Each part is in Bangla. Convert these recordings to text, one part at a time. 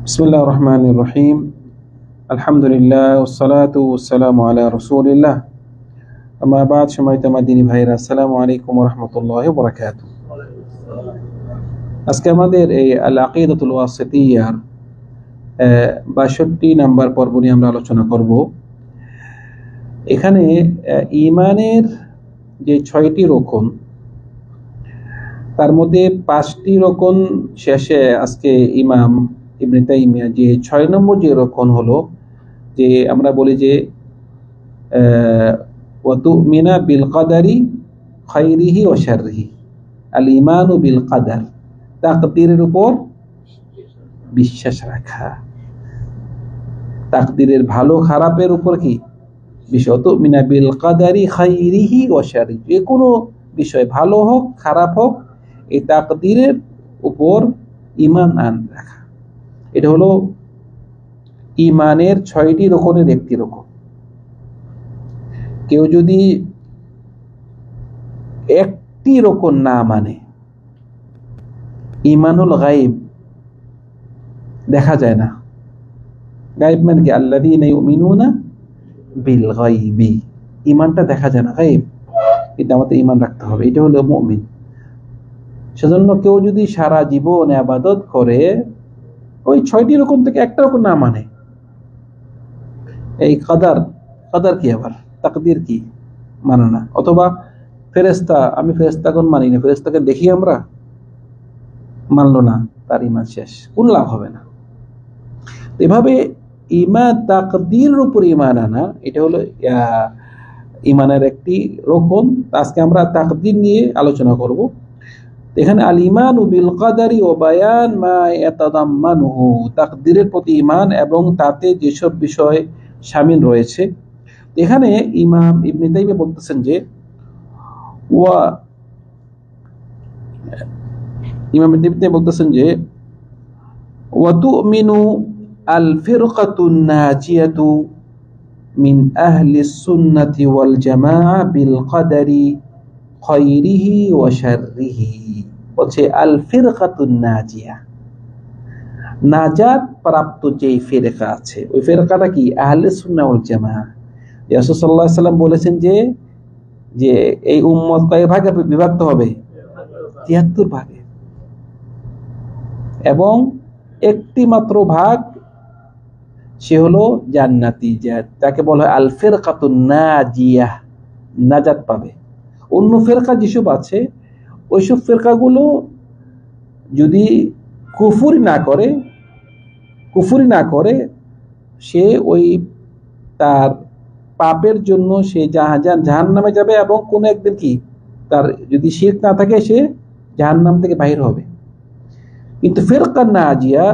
বিসমিল্লাহির রহমানির রহিম। আলহামদুলিল্লাহ ওয়াসসালাতু ওয়াসসালামু আলা রাসূলিল্লাহ। আম্মা বাদ, সম্মানিত মাদিনী ভাইরা, আসসালামু আলাইকুম ওয়া রাহমাতুল্লাহি ওয়া বারাকাতুহু। আজকে আমাদের এই আল আকিদাতুল ওয়াসিতিয়ার ৬২ নাম্বার পর্ব নিয়ে আমরা আলোচনা করব। এখানে ঈমানের যে ৬টি রকম, তার মধ্যে ৫টি রকম শেষে আজকে ইমাম ইবনে তাইমিয়া যে ৬ নম্বর যে রকম হলো, যে আমরা বলি যে ওয়া তুমিনা বিল কদারি খাইরিহি ওয়া শাররিহি, আল ঈমানু বিল কদার, তাকদীরের উপর বিশ্বাস রাখা, তাকদীরের ভালো খারাপের উপর কি বিশ্বাস। তুমিনা বিল কদারি খাইরিহি ওয়া শাররিহি, যে কোনো বিষয় ভালো হোক খারাপ হোক, এই তাকদীরের উপর ঈমান রাখা। এটা হলো ঈমানের ৬টি রকমের একটি রকম। কেউ যদি একটি রকম না মানে, ঈমানুল গায়ব, দেখা যায় না। গায়ব মানে কি? আল্লাযীনা ইউমিনুনা বিল গায়বি, ঈমানটা দেখা যায় না, গায়ব। এটা আমাদের ঈমান রাখতে হবে, এটা হলো মুমিন। সেজন্য কেউ যদি সারা জীবন ইবাদত করে, ওই ৬টি রকম থেকে একটা রকম না মানে, এই কদর কি, আবার তাকদীর কি মানে না, অথবা ফেরেশতা, আমি ফেরেশতাগণ মানি না, ফেরেশতাকে দেখি আমরা, মানলো না, তার ঈমান শেষ, কোন লাভ হবে না। এভাবে ঈমান, তাকদীরের উপর ঈমান আনা, এটা হলো ঈমানের একটি রকম। আজকে আমরা তাকদীর নিয়ে আলোচনা করব। এখানে আল ঈমানু বিল কদারি ওয়া বায়ান মা ইয়াতাদাম্মানুহু, তাকদীরের প্রতি ঈমান এবং তাতে যেসব বিষয় শামিল রয়েছে। এখানে ইমাম ইবনে তাইমিয়া বলতেছেন যে ওয়া তুমিনু আল ফিরকাতুন নাজিয়াতু মিন আহলিস সুন্নাতি ওয়াল জামাআ বিল কদারি খায়রিহি ওয়া শাররিহি। বলছে আল ফিরকাতুন নাজিয়া, নাজাত প্রাপ্ত যে ফিরকা আছে, ওই ফিরকাটা কি? আহলে সুন্নাহ ওয়াল জামাআহ। রাসূল সাল্লাল্লাহু আলাইহি ওয়াসাল্লাম বলেছেন যে এই উম্মত কয় ভাগে বিভক্ত হবে? ৭৩ ভাগে, এবং একটি মাত্র ভাগ, সে হলো জান্নাতি, যাকে বলা হয় আল ফিরকাতুন নাজিয়া, নাজাত পাবে। অন্য ফিরকা যেসব আছে, ওইসব ফিরকাগুলো যদি কুফরি না করে, সে ওই তার পাপের জন্য সে জাহান্নামে যাবে, এবং কোন একদিন কি তার যদি শিরক না থাকে, সে জাহান্নাম থেকে বাহির হবে। কিন্তু ফিরকা নাজিয়া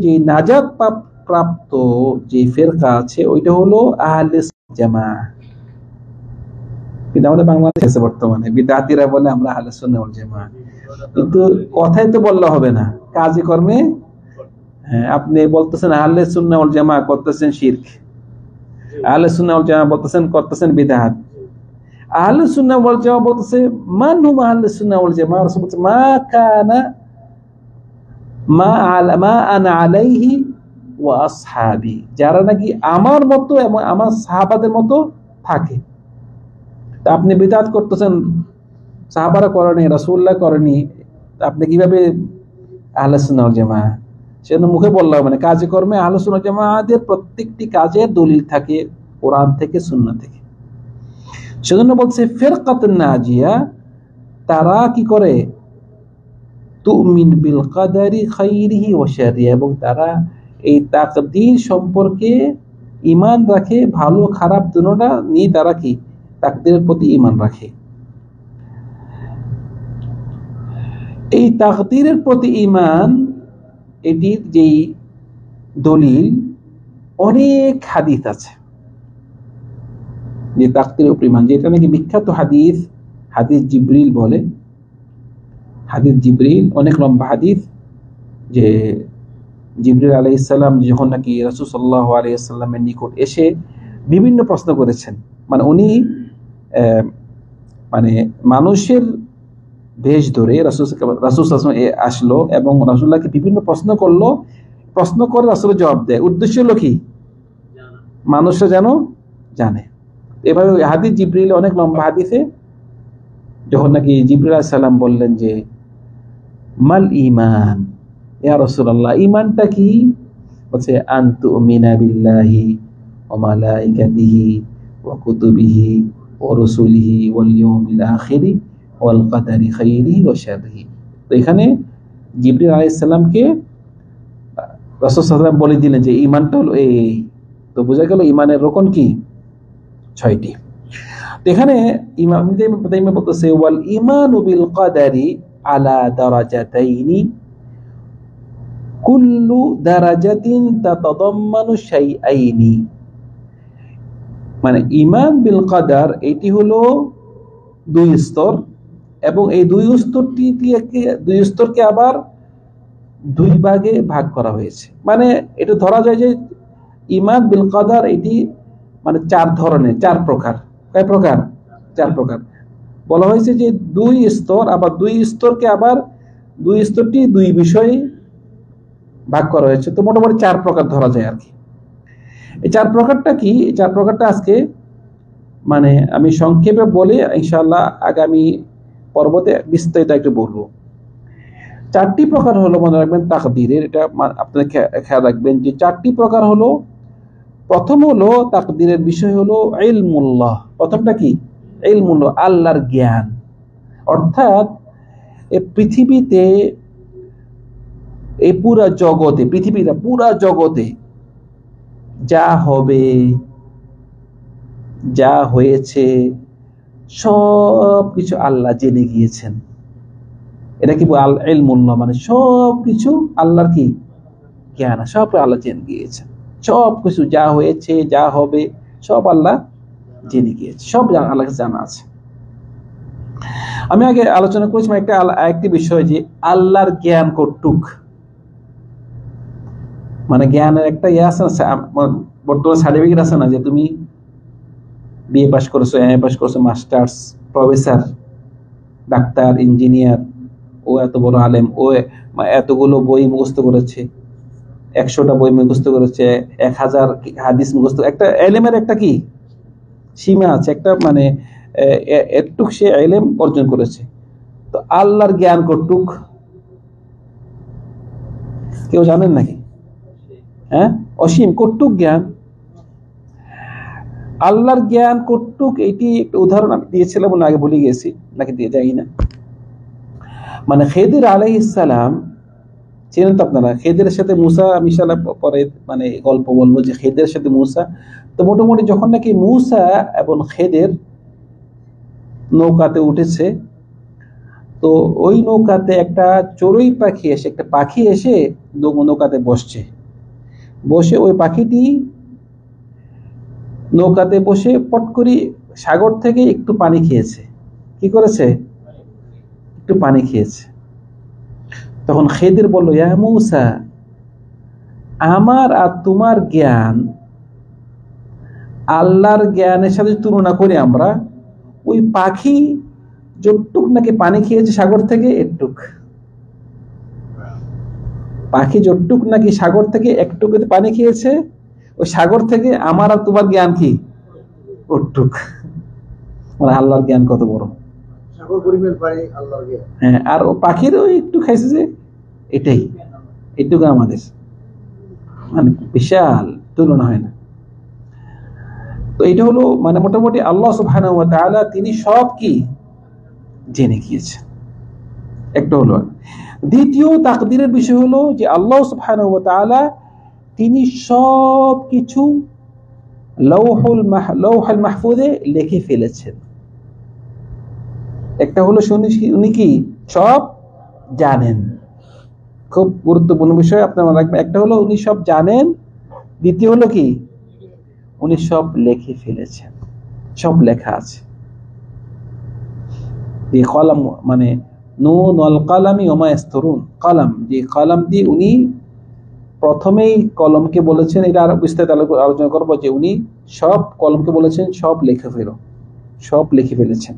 যে নাজাত প্রাপ্ত যে ফিরকা আছে, ওইটা হলো আহলে জামাআহ। কিন্তু আমাদের বাংলাদেশে বর্তমানে বিদআতীরা বলে আমরা আহলে সুন্নাহ ওয়াল জামাআহ, কিন্তু কথাই তো বললে হবে না, কাজে কর্মে। হ্যাঁ, আপনি বলতেছেন আহলে সুন্নাহ ওয়াল জামাআহ, করতেছেন শিরক। আহলে সুন্নাহ ওয়াল জামাআহ বলতেছেন, করতেছেন বিদআত। আহলে সুন্নাহ ওয়াল জামাআহ বলতেছে মান হুম আহলে সুন্নাহ ওয়াল জামাআহ, রাসূল বলতেছে মা আনা আলাইহি ওয়া আসহাবি, যারা নাকি আমার মতো এবং আমার সাহাবাদের মতো থাকে। তা আপনি বিদআত করতেছেন, সাহাবারা করেনি, রাসূলুল্লাহ করেনি, আপনি কিভাবে আহলে সুন্নাহ ওয়াল জামাআহ? সেজন্য মুখে বললাম, মানে কাজে কর্মে আহলে সুন্নাহ ওয়াল জামাআতের প্রত্যেকটি কাজের দলিল থাকে কোরআন থেকে, সুন্নাহ থেকে। সেজন্য বলছে ফিরকাতুন নাজিয়া, তারা কি করে? তুমিন বিল কদারি খাইরিহি ওয়া শাররিহি, এবং তারা এই তাকদীর সম্পর্কে ঈমান রাখে, ভালো খারাপ দুটোটা নিয়ে তারা কি তাকদীরের প্রতি ঈমান রাখে। এই তাকদীরের প্রতি ঈমান, এটির যেই দলিল, অনেক হাদিস আছে যে তাকদীরের উপর ঈমান, যেটা নাকি বিখ্যাত হাদিস জিবরিল বলে। হাদিস জিবরিল অনেক লম্বা হাদিস, যে জিবরিল আলাইহিস সালাম যখন নাকি রাসূল সাল্লাল্লাহু আলাইহি ওয়াসাল্লামের নিকট এসে বিভিন্ন প্রশ্ন করেছেন, মানে উনি মানে মানুষের বেশ ধরে রাসূল আসলো এবং রাসূলুল্লাহকে বিভিন্ন প্রশ্ন করলো, প্রশ্ন করে রাসূলের জবাব দেয়। উদ্দেশ্য হলো কি, মানুষরা যেন জানে। এভাবে হাদিস জিবরিল অনেক লম্বা হাদিসে যখন নাকি জিবরিল আলাইহিস সালাম বললেন যে মাল ঈমান, ইয়া রাসূলুল্লাহ ঈমানটা কি? বলছে আনতুমিনা বিল্লাহি ওয়া মালাইকাতিহি ওয়া কুতুবিহি ওয়া রুসুলিহি ওয়াল ইয়াউমিল আখিরি ওয়াল কদরি খাইরিহি ওয়া শাররিহি। তো এখানে জিবরিল আলাইহিস সালামকে রাসূল সাল্লাল্লাহু আলাইহি ওয়াসাল্লাম বলে দিলেন যে ঈমানটা হলো এই। তো বোঝা গেল ঈমানের রকম কি 6টি। তো এখানে ইমাম ইবনে তাইমিয়া বলতেছে ওয়াল ঈমানু বিল কদারি আলা দারাজাতাইনি কুল্লু দারাজাতিন তাতাদাম্মানু শাইআইনি। মানে ঈমান বিল কদর এটি হলো 2 স্তর, এবং এই 2 স্তরকে আবার 2 ভাগে ভাগ করা হয়েছে। মানে এটা ধরা যায় যে ঈমান বিল কদর এটি মানে 4 ধরনের, 4 প্রকার। কয় প্রকার? 4 প্রকার। বলা হয়েছে যে 2 স্তর, আবার 2 স্তরকে আবার 2 স্তরটি 2 বিষয়ে ভাগ করা হয়েছে। তো মোটামুটি 4 প্রকার ধরা যায় আর কি। এই 4 প্রকারটা কি? এই 4 প্রকারটা আজকে মানে আমি সংক্ষেপে বলে ইনশাআল্লাহ আগামী পর্বতে বিস্তারিত একটু বলবো। 4টি প্রকার হলো, মনে রাখবেন তাকদীরের, এটা আপনারা খেয়াল রাখবেন যে 4টি প্রকার হলো। প্রথম হলো তাকদীরের বিষয় হলো ইলমুল্লাহ। প্রথমটা কি? ইলমুল্লাহ, আল্লাহর জ্ঞান। অর্থাৎ এই পৃথিবীতে, এই পুরা জগতে, পৃথিবীর পুরা জগতে যা হবে, যা হয়েছে, সব কিছু আল্লাহ জেনে গিয়েছেন। এটা কি ইলমুল্লাহ, মানে সব কিছু আল্লাহর কি জ্ঞান, সব আল্লাহ জেনে গিয়েছেন। সব কিছু যা হয়েছে, যা হবে, সব আল্লাহ জেনে গিয়েছে, সব আল্লাহকে জানা আছে। আমি আগে আলোচনা করেছিলাম একটি বিষয় যে আল্লাহর জ্ঞান কতটুক। মানে জ্ঞানের একটা আছে না, বর্তমানে সার্টিফিকেট আছে না, যে তুমি বিএ পাস করেছো, এমএ পাস করেছো, মাস্টার্স, প্রফেসর, ডাক্তার, ইঞ্জিনিয়ার, ও এত বড় আলেম, ও এতগুলো বই মুখস্থ করেছে, 100টা বই মুখস্থ করেছে, 1000 হাদিস মুখস্থ। একটা এলেমের একটা কি সীমা আছে, একটা মানে এতটুক সে এলেম অর্জন করেছে। তো আল্লাহর জ্ঞান কতটুক কেউ জানেন নাকি? হ্যাঁ, অসীম। কতটুক জ্ঞান, আল্লাহর জ্ঞান কতটুক, এটি একটা উদাহরণ আমি দিয়েছিলাম, আগে ভুলে গেছি নাকি দিয়ে যাই না। মানে খেদির আলাইহিস সালাম চেনেন তো আপনারা, খেদের সাথে মুসা, আমি ইনশাআল্লাহ পরে মানে গল্প বলবো যে খেদের সাথে মুসা। তো মোটামুটি যখন নাকি মুসা এবং খেদের নৌকাতে উঠেছে, তো ওই নৌকাতে একটা চড়ুই পাখি এসে, একটা পাখি এসে নৌকাতে বসছে। বসে ওই পাখিটি নৌকাতে বসে পট করে সাগর থেকে একটু পানি খেয়েছে। কি করেছে? একটু পানি খেয়েছে। তখন খেদির বলল, ইয়া মুসা, আমার আর তোমার জ্ঞান আল্লাহর জ্ঞানের সাথে তুলনা করি আমরা, ওই পাখি যতটুক নাকি পানি খেয়েছে সাগর থেকে, একটুক পাখি যতটুক নাকি সাগর থেকে একটুক পানি খেয়েছে, ওই সাগর থেকে আমার আর তোমার জ্ঞান কি ওটুক। মানে আল্লাহর জ্ঞান কত বড়, হ্যাঁ। আর ও পাখিরও একটু খাইছে, যে এটাই, এটুকু আমাদের, মানে বিশাল, তুলনা হয় না। তো এটা হলো মানে মোটামুটি আল্লাহ সুবহানাহু ওয়া তাআলা তিনি সব কি জেনে গিয়েছেন। একটা হলো। দ্বিতীয় তাকদীরের বিষয় হলো যে আল্লাহ সুবহানাহু ওয়া তাআলা তিনি সব কিছু লৌহুল মাহফুজে লিখে ফেলেছেন। একটা হলো উনি কি সব জানেন, খুব গুরুত্বপূর্ণ বিষয় আপনারা রাখবেন। একটা হলো উনি সব জানেন, দ্বিতীয় হলো কি উনি সব লিখে ফেলেছেন, সব লেখা আছে। এই কলম মানে নুন ওয়াল কলামি ওয়া মা ইয়াসতুরুন, কলম, যে কলম দিয়ে উনি প্রথমেই কলমকে বলেছেন, এটা আরো বিস্তারিত আলোচনা করবো, যে উনি সব কলমকে বলেছেন সব লিখে ফেলো, সব লিখে ফেলেছেন।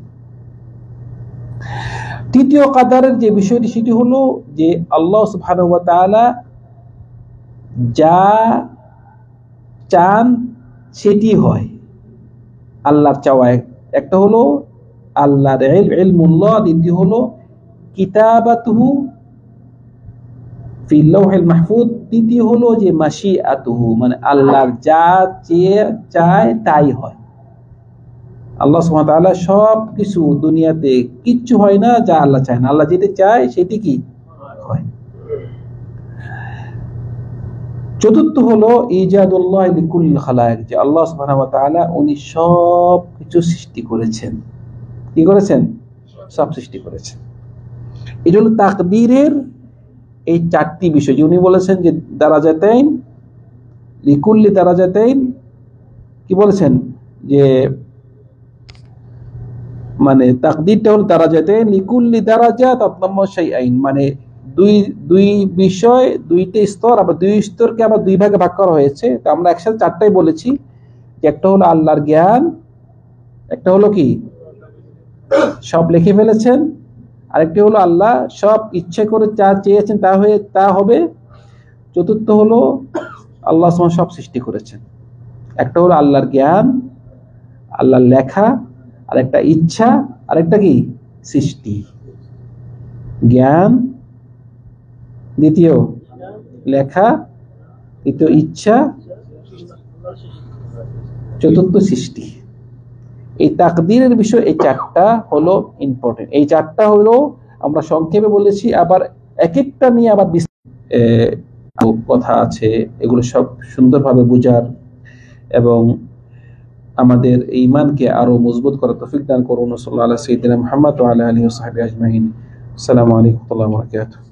তৃতীয় কাদারের যে বিষয়টি সেটি হলো যে আল্লাহ সুবহানাহু ওয়া তাআলা যা চান সেটি হয়, আল্লাহর চাওয়া। একটা হলো আল্লাহর ইলমুল্লাহ, দ্বিতীয় হলো কিতাবাতুহু ফিল লাওহিল মাহফুজ, তৃতীয় হলো যে মাশিআতুহু, মানে আল্লাহর যা চেয়ে চায় তাই হয়। আল্লাহ সুবহানাহু ওয়া তাআলা সব কিছু, দুনিয়াতে কিচ্ছু হয় না যা আল্লাহ চায় না, আল্লাহ যেটা চায় সেটি কি হয়। চতুর্থ হলো ইজাদুল্লাহ লিকুল্লি খালায়েক, যে আল্লাহ সুবহানাহু ওয়া তাআলা উনি সব কিছু সৃষ্টি করেছেন। কি করেছেন? সব সৃষ্টি করেছেন। এটা হলো তাকদীরের এই চারটি বিষয় যে উনি বলেছেন যে দারাজাতাইন লিকুল্লি দারাজাতাইন, কি বলেছেন যে মানে তাকদীরটা হলো দারাজাতাইন লিকুল্লি দারাজা তাতাম্মু শাইআইন, মানে দুই বিষয়, দুইটা স্তর, আবার দুই স্তরকে আবার দুই ভাগে ভাগ করা হয়েছে। তো আমরা একসাথে চারটাই বলেছি, যে একটা হলো আল্লাহর জ্ঞান, একটা হলো কি সব লিখে ফেলেছেন, আরেকটি হলো আল্লাহ সব ইচ্ছে করে যা চেয়েছেন তা হবে। চতুর্থ হলো আল্লাহ সব সৃষ্টি করেছেন। একটা হলো আল্লাহর জ্ঞান, আল্লাহর লেখা, আর একটা ইচ্ছা, আর একটা কি সৃষ্টি। জ্ঞান, দ্বিতীয় লেখা, তৃতীয় ইচ্ছা, চতুর্থ সৃষ্টি। এই তাকদীরের বিষয় এই চারটা হলো ইম্পর্টেন্ট। এই চারটা হলো আমরা সংক্ষেপে বলেছি, আবার এক একটা নিয়ে আবার কথা আছে, এগুলো সব সুন্দরভাবে বুঝার এবং আমাদের ঈমানকে আরো মজবুত করার তৌফিক দান করুন। সাল্লাল্লাহু আলা সাইয়্যিদিনা মুহাম্মদ ওয়া আলা আলিহি ওয়া সাহবিহি আজমাইন। আসসালামু আলাইকুম ওয়া রাহমাতুল্লাহি ওয়া বারাকাতুহু।